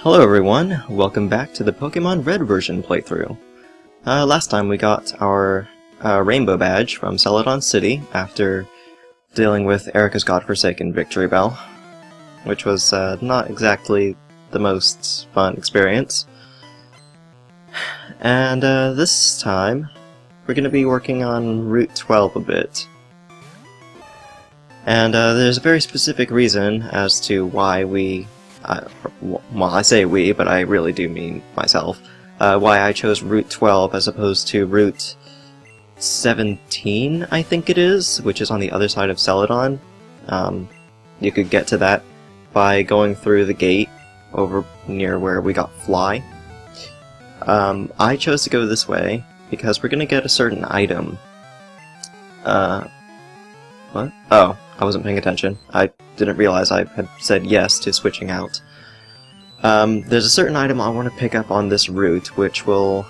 Hello everyone, welcome back to the Pokémon Red version playthrough. Last time we got our rainbow badge from Celadon City after dealing with Erica's godforsaken Victory Bell, which was not exactly the most fun experience. And this time, we're going to be working on Route 12 a bit. And there's a very specific reason as to why we well, I say we, but I really do mean myself, why I chose Route 12 as opposed to Route 17, I think it is, which is on the other side of Celadon. You could get to that by going through the gate over near where we got Fly. I chose to go this way because we're going to get a certain item. What? Oh, I wasn't paying attention. I didn't realize I had said yes to switching out. There's a certain item I want to pick up on this route, which will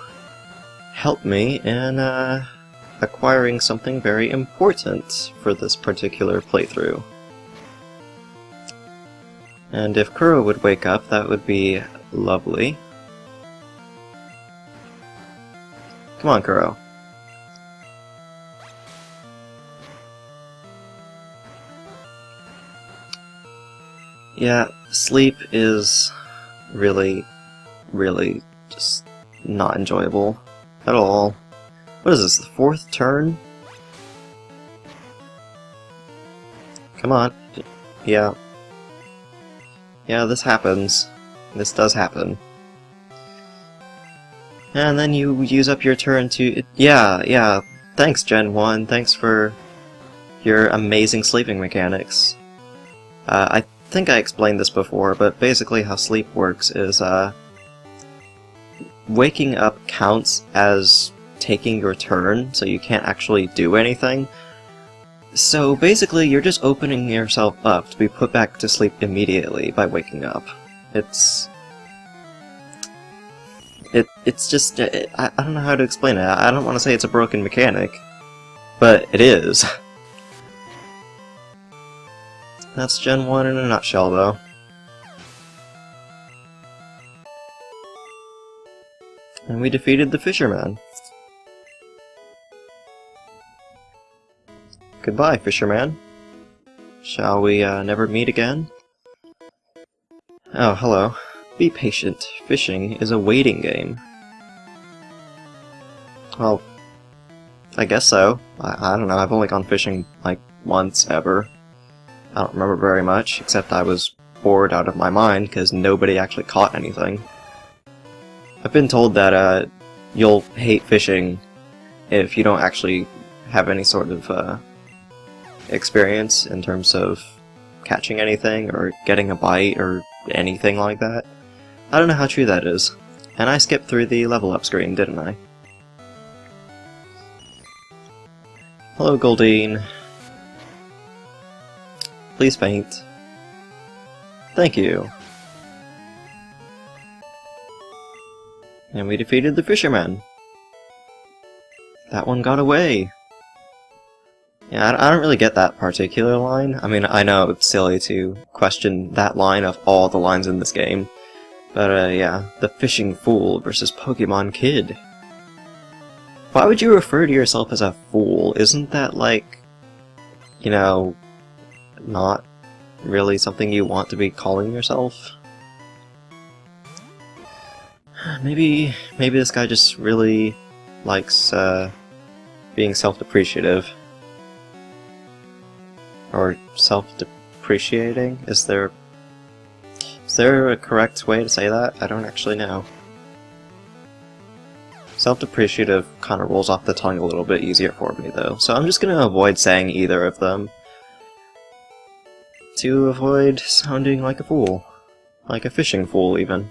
help me in acquiring something very important for this particular playthrough. And if Kuro would wake up, that would be lovely. Come on, Kuro. Yeah, sleep is really just not enjoyable at all. What is this, the fourth turn? Come on. Yeah. Yeah, this happens. This does happen. And then you use up your turn to... Yeah. Thanks, Gen 1. Thanks for your amazing sleeping mechanics. I think I explained this before, but basically how sleep works is, waking up counts as taking your turn, so you can't actually do anything. So basically, you're just opening yourself up to be put back to sleep immediately by waking up. It's just, I don't know how to explain it. I don't want to say it's a broken mechanic, but it is. That's Gen 1 in a nutshell, though. And we defeated the Fisherman. Goodbye, Fisherman. Shall we never meet again? Oh, hello. Be patient. Fishing is a waiting game. Well, I guess so. I don't know, I've only gone fishing, like, once ever. I don't remember very much, except I was bored out of my mind because nobody actually caught anything. I've been told that you'll hate fishing if you don't actually have any sort of experience in terms of catching anything or getting a bite or anything like that. I don't know how true that is. And I skipped through the level up screen, didn't I? Hello, Goldeen. Please faint. Thank you. And we defeated the Fisherman. That one got away. Yeah, I don't really get that particular line. I mean, I know it's silly to question that line of all the lines in this game. But, yeah, the fishing fool versus Pokemon kid. Why would you refer to yourself as a fool? Isn't that, like, you know, not really something you want to be calling yourself? Maybe this guy just really likes being self-depreciative. Or self-depreciating? Is there a correct way to say that? I don't actually know. Self-depreciative kind of rolls off the tongue a little bit easier for me, though, so I'm just gonna avoid saying either of them. To avoid sounding like a fool. Like a fishing fool, even.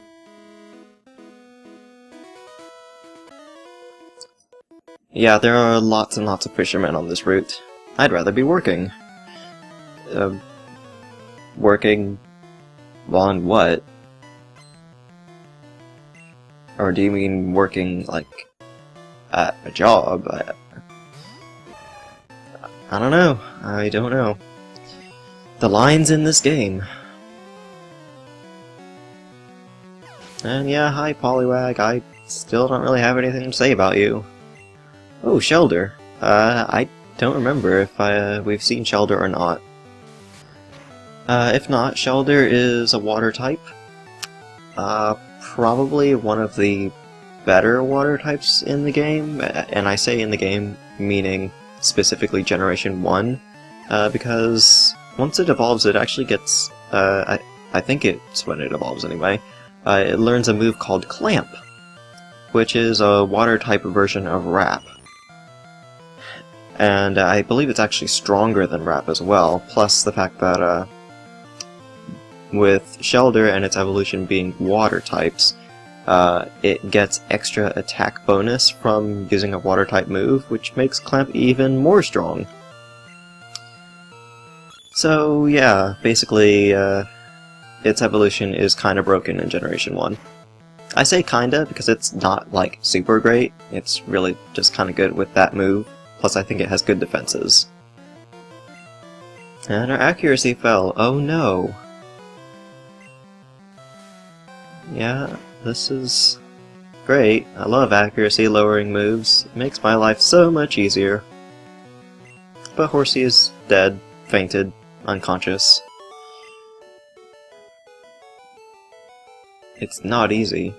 Yeah, there are lots and lots of fishermen on this route. I'd rather be working. Working on what? Or do you mean working, like, at a job? I don't know. I don't know. The lines in this game. And yeah, hi Poliwag, I still don't really have anything to say about you. Oh, Shelder. I don't remember if we've seen Shelder or not. If not, Shelder is a water type. Probably one of the better water types in the game, and I say in the game meaning specifically Generation 1, because once it evolves it actually gets, I think it's when it evolves anyway, it learns a move called Clamp, which is a water type version of Wrap. And I believe it's actually stronger than Wrap as well, plus the fact that with Shelder and its evolution being water types, it gets extra attack bonus from using a water type move, which makes Clamp even more strong. So yeah, basically its evolution is kinda broken in Generation 1. I say kinda because it's not like super great, it's really just kinda good with that move, plus I think it has good defenses. And our accuracy fell, oh no! Yeah, this is great. I love accuracy lowering moves. It makes my life so much easier. But Horsey is dead, fainted, unconscious. It's not easy.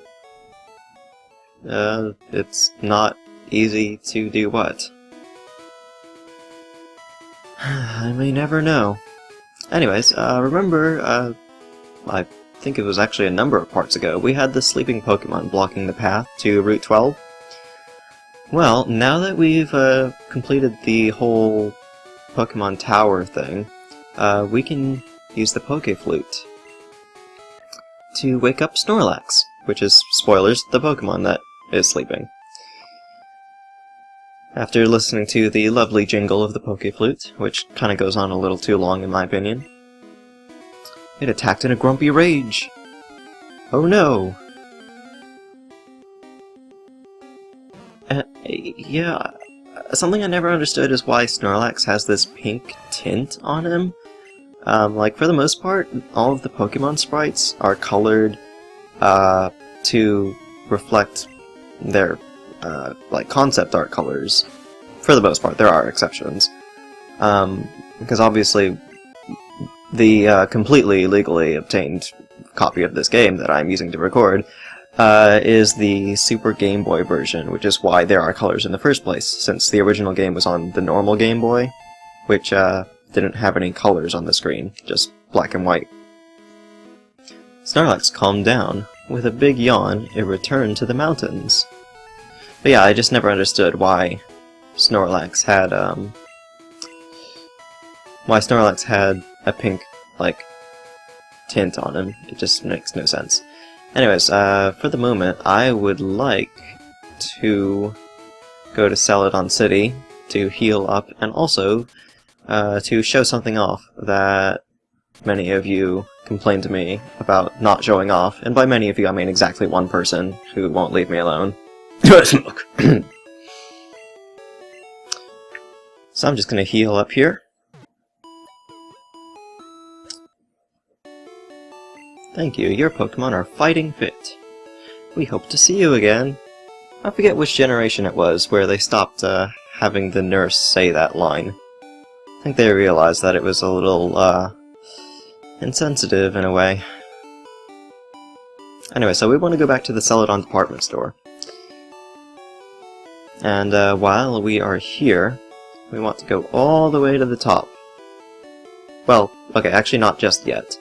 It's not easy to do what? I may never know. Anyways, remember, I think it was actually a number of parts ago, we had the sleeping Pokémon blocking the path to Route 12. Well, now that we've completed the whole Pokémon Tower thing, we can use the Poké-Flute to wake up Snorlax, which is, spoilers, the Pokémon that is sleeping. After listening to the lovely jingle of the Poké-Flute, which kinda goes on a little too long in my opinion, it attacked in a grumpy rage! Oh no! Yeah, something I never understood is why Snorlax has this pink tint on him. Like, for the most part, all of the Pokemon sprites are colored to reflect their, like, concept art colors. For the most part, there are exceptions. Because obviously, the completely legally obtained copy of this game that I'm using to record is the Super Game Boy version, which is why there are colors in the first place, since the original game was on the normal Game Boy, which didn't have any colors on the screen, just black and white. Snorlax calmed down. With a big yawn, it returned to the mountains. But yeah, I just never understood why Snorlax had a pink, like, tint on him. It just makes no sense. Anyways, for the moment, I would like to go to Celadon City to heal up, and also to show something off that many of you complained to me about not showing off, and by many of you I mean exactly one person who won't leave me alone. Smoke! So I'm just gonna heal up here. Thank you, your Pokemon are fighting fit. We hope to see you again. I forget which generation it was where they stopped having the nurse say that line. I think they realized that it was a little insensitive in a way. Anyway, so we want to go back to the Celadon department store. And while we are here, we want to go all the way to the top. Well, okay, actually not just yet.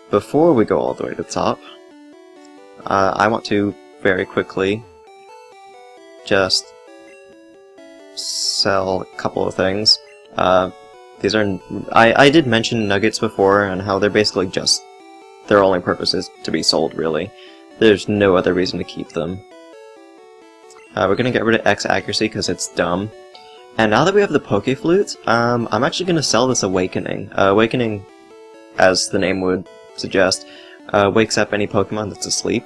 Before we go all the way to the top, I want to very quickly just sell a couple of things. These are... I did mention nuggets before, and how they're basically just... their only purpose is to be sold, really. There's no other reason to keep them. We're gonna get rid of X accuracy because it's dumb. And now that we have the Poké-Flute, I'm actually gonna sell this Awakening. Awakening, as the name would suggest, wakes up any Pokemon that's asleep.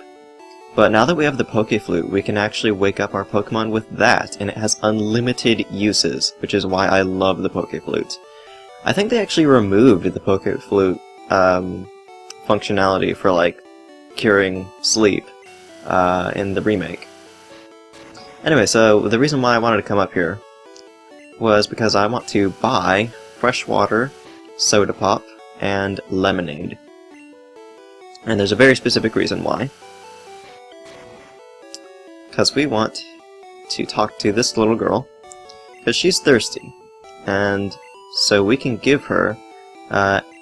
But now that we have the Poké-Flute, we can actually wake up our Pokemon with that, and it has unlimited uses, which is why I love the Poké-Flute. I think they actually removed the Poké-Flute functionality for like curing sleep in the remake. Anyway, so the reason why I wanted to come up here was because I want to buy fresh water, soda pop, and lemonade. And there's a very specific reason why. Because we want to talk to this little girl, because she's thirsty. And so we can give her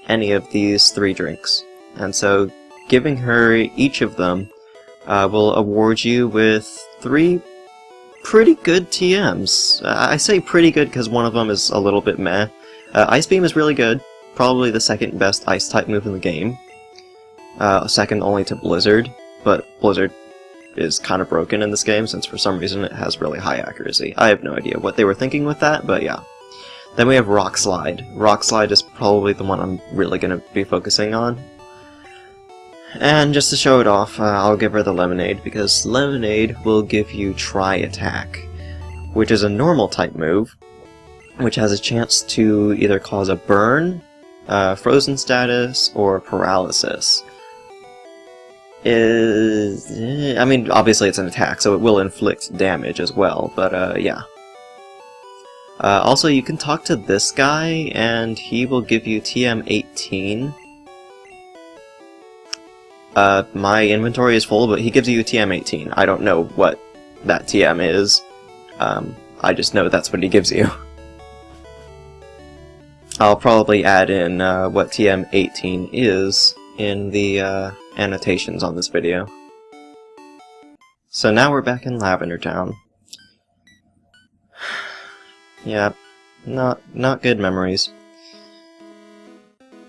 any of these 3 drinks. And so giving her each of them will award you with 3 pretty good TMs. I say pretty good because one of them is a little bit meh. Ice Beam is really good, probably the second best ice type move in the game. Second only to Blizzard, but Blizzard is kind of broken in this game since for some reason it has really high accuracy. I have no idea what they were thinking with that, but yeah. Then we have Rock Slide. Rock Slide is probably the one I'm really going to be focusing on. And just to show it off, I'll give her the Lemonade, because Lemonade will give you Tri Attack, which is a normal type move, which has a chance to either cause a burn, frozen status, or paralysis. I mean, obviously it's an attack, so it will inflict damage as well, but yeah. Also, you can talk to this guy, and he will give you TM 18. My inventory is full, but he gives you TM 18. I don't know what that TM is. I just know that's what he gives you. I'll probably add in what TM 18 is in the annotations on this video. So now we're back in Lavender Town. Yeah, not good memories.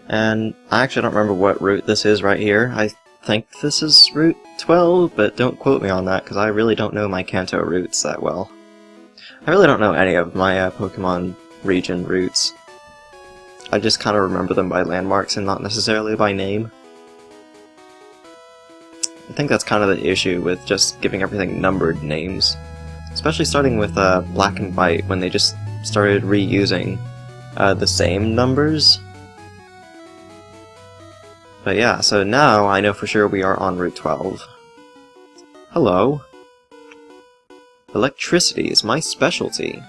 And I actually don't remember what route this is right here. I think this is Route 12, but don't quote me on that, because I really don't know my Kanto routes that well. I really don't know any of my Pokemon region routes. I just kind of remember them by landmarks and not necessarily by name. I think that's kind of the issue with just giving everything numbered names. Especially starting with Black and White, when they just started reusing the same numbers. But yeah, so now I know for sure we are on Route 12. Hello. Electricity is my specialty.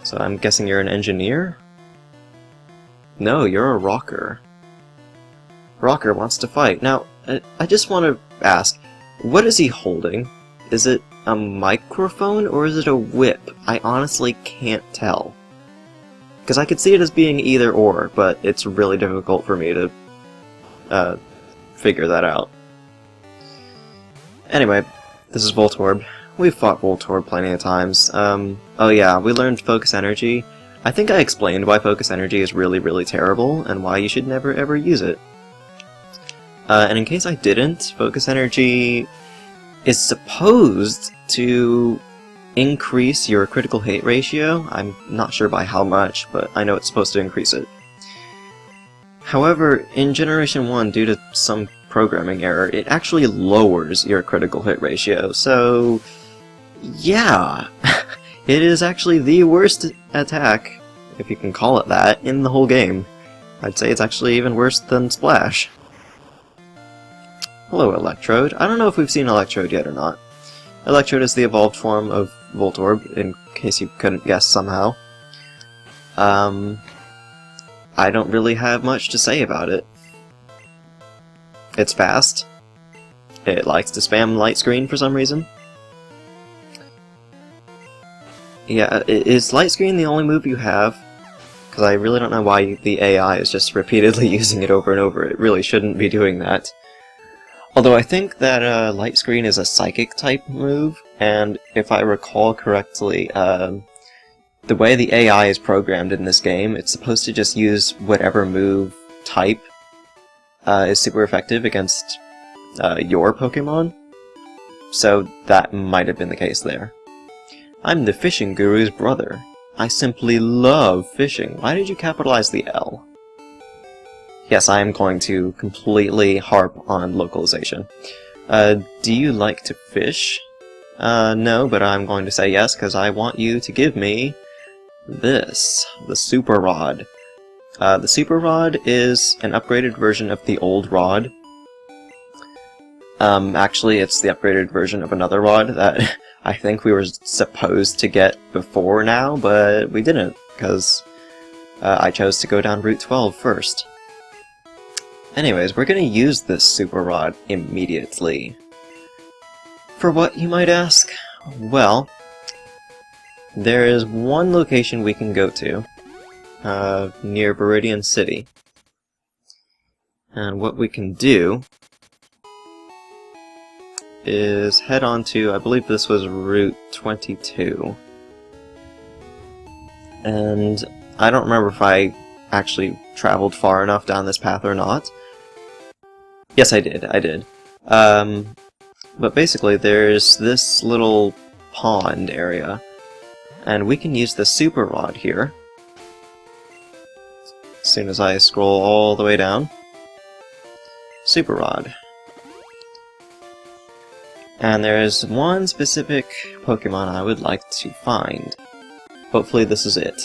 So I'm guessing you're an engineer? No, you're a rocker. Rocker wants to fight. Now, I just want to ask, what is he holding? Is it a microphone or is it a whip? I honestly can't tell. Because I could see it as being either or, but it's really difficult for me to figure that out. Anyway, this is Voltorb. We've fought Voltorb plenty of times. Oh yeah, we learned Focus Energy. I think I explained why Focus Energy is really, really terrible, and why you should never ever use it. And in case I didn't, Focus Energy is supposed to increase your critical hit ratio. I'm not sure by how much, but I know it's supposed to increase it. However, in Generation 1, due to some programming error, it actually lowers your critical hit ratio, so yeah, it is actually the worst attack, if you can call it that, in the whole game. I'd say it's actually even worse than Splash. Hello, Electrode. I don't know if we've seen Electrode yet or not. Electrode is the evolved form of Voltorb, in case you couldn't guess somehow. I don't really have much to say about it. It's fast. It likes to spam light screen for some reason. Yeah, is light screen the only move you have? Because I really don't know why the AI is just repeatedly using it over and over. It really shouldn't be doing that. Although I think that light screen is a psychic type move, and if I recall correctly, the way the AI is programmed in this game, it's supposed to just use whatever move type is super effective against your Pokemon. So that might have been the case there. I'm the fishing guru's brother. I simply love fishing. Why did you capitalize the L? Yes, I am going to completely harp on localization. Do you like to fish? No, but I'm going to say yes, because I want you to give me this, the Super Rod. The Super Rod is an upgraded version of the old Rod. Actually, it's the upgraded version of another rod that I think we were supposed to get before now, but we didn't, because I chose to go down Route 12 first. Anyways, we're gonna use this super rod immediately. For what, you might ask? Well, there is one location we can go to, near Viridian City. And what we can do is head on to, I believe this was Route 22. And I don't remember if I actually traveled far enough down this path or not. Yes, I did. But basically, there's this little pond area, and we can use the super rod here. As soon as I scroll all the way down. Super rod. And there's one specific Pokemon I would like to find. Hopefully this is it.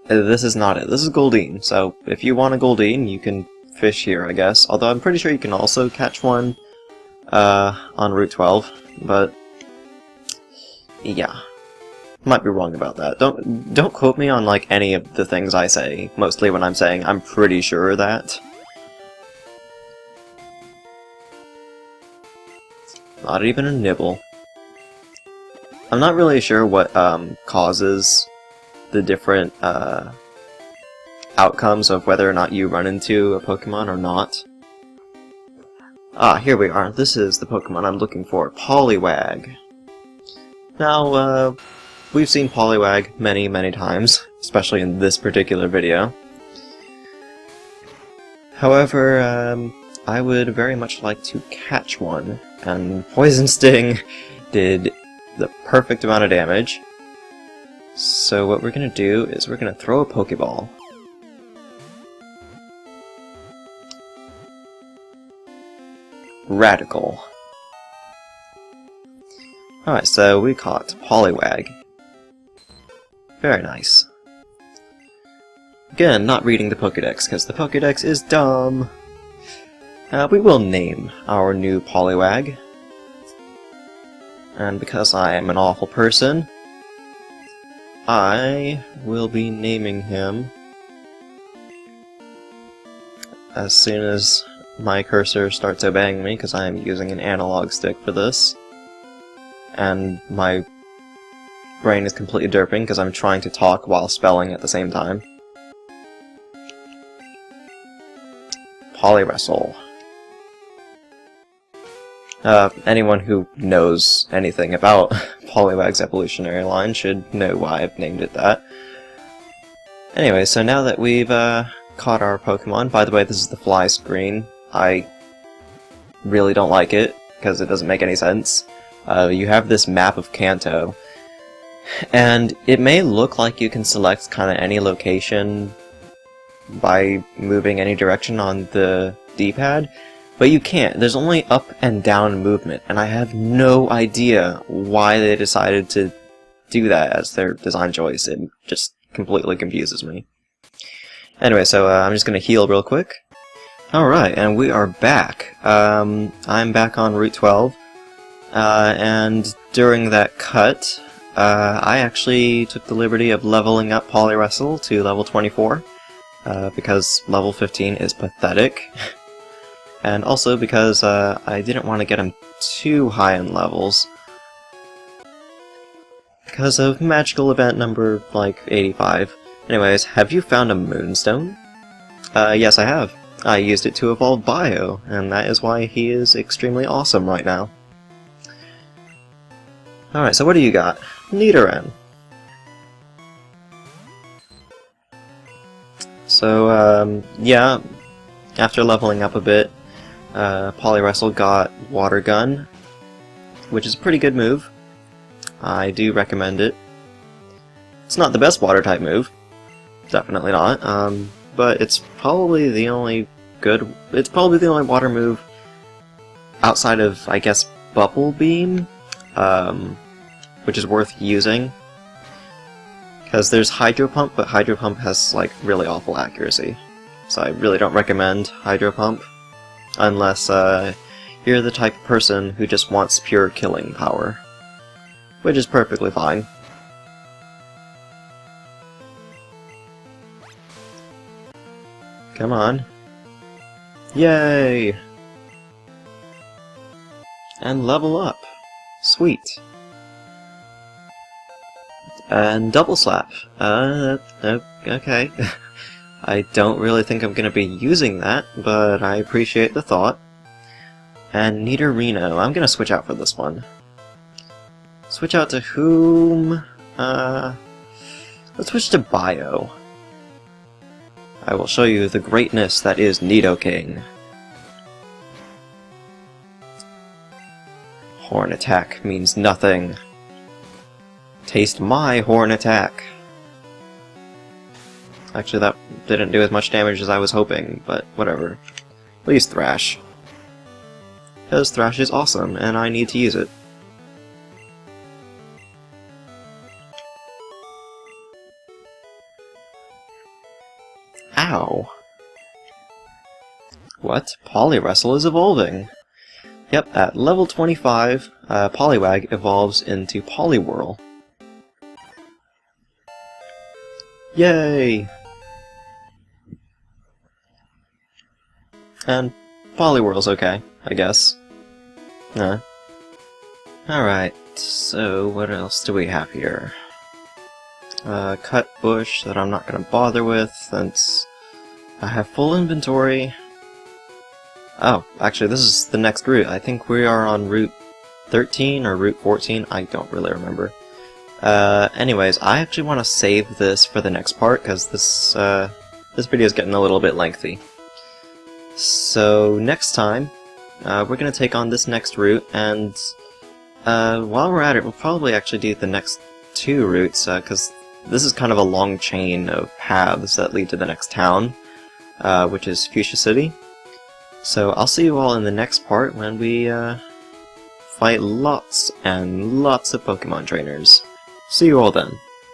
This is not it. This is Goldeen, so if you want a Goldeen, you can fish here, I guess. Although I'm pretty sure you can also catch one on Route 12, but yeah. Might be wrong about that. Don't quote me on like any of the things I say, mostly when I'm saying I'm pretty sure that. Not even a nibble. I'm not really sure what causes the different outcomes of whether or not you run into a Pokemon or not. Ah, here we are. This is the Pokemon I'm looking for, Poliwag. Now, we've seen Poliwag many, many times, especially in this particular video. However, I would very much like to catch one, and Poison Sting did the perfect amount of damage. So what we're gonna do is we're gonna throw a Pokeball. Radical. Alright, so we caught Poliwag. Very nice. Again, not reading the Pokédex, because the Pokédex is dumb. We will name our new Poliwag. And because I am an awful person, I will be naming him as soon as my cursor starts obeying me, because I am using an analog stick for this. And my brain is completely derping because I'm trying to talk while spelling at the same time. Poliwrestle. Anyone who knows anything about Poliwag's evolutionary line should know why I've named it that. Anyway, so now that we've caught our Pokemon, by the way, this is the fly screen. I really don't like it, because it doesn't make any sense. You have this map of Kanto, and it may look like you can select kind of any location by moving any direction on the D-pad, but you can't. There's only up and down movement, and I have no idea why they decided to do that as their design choice. It just completely confuses me. Anyway, so I'm just going to heal real quick. Alright, and we are back. I'm back on Route 12, and during that cut, I actually took the liberty of leveling up Poliwrestle to level 24, because level 15 is pathetic. And also because I didn't want to get him too high in levels, because of magical event number, like, 85. Anyways, have you found a Moonstone? Yes I have. I used it to evolve Bio, and that is why he is extremely awesome right now. Alright, so what do you got? Nidoran. So, yeah, after leveling up a bit, Poliwrestle got Water Gun, which is a pretty good move. I do recommend it. It's not the best water-type move, definitely not, but it's probably the only water move outside of, I guess, Bubble Beam, which is worth using. Because there's Hydro Pump, but Hydro Pump has, like, really awful accuracy. So I really don't recommend Hydro Pump. Unless, you're the type of person who just wants pure killing power. Which is perfectly fine. Come on. Yay! And level up. Sweet. And double slap. Okay. I don't really think I'm gonna be using that, but I appreciate the thought. And Nidorino. I'm gonna switch out for this one. Switch out to whom? Let's switch to Bio. I will show you the greatness that is Nidoking. Horn attack means nothing. Taste my horn attack. Actually, that didn't do as much damage as I was hoping, but whatever. Please Thrash. Because Thrash is awesome, and I need to use it. Ow. What? Poliwrestle is evolving! Yep, at level 25, Poliwag evolves into Poliwhirl. Yay! And Poliwhirl's okay, I guess. Alright, so what else do we have here? Cut bush that I'm not gonna bother with, since I have full inventory. Oh, actually this is the next route. I think we are on Route 13 or Route 14, I don't really remember. Anyways, I actually want to save this for the next part, because this video is getting a little bit lengthy. So, next time, we're going to take on this next route, and while we're at it, we'll probably actually do the next two routes, because this is kind of a long chain of paths that lead to the next town, which is Fuchsia City. So, I'll see you all in the next part when we fight lots and lots of Pokemon trainers. See you all then.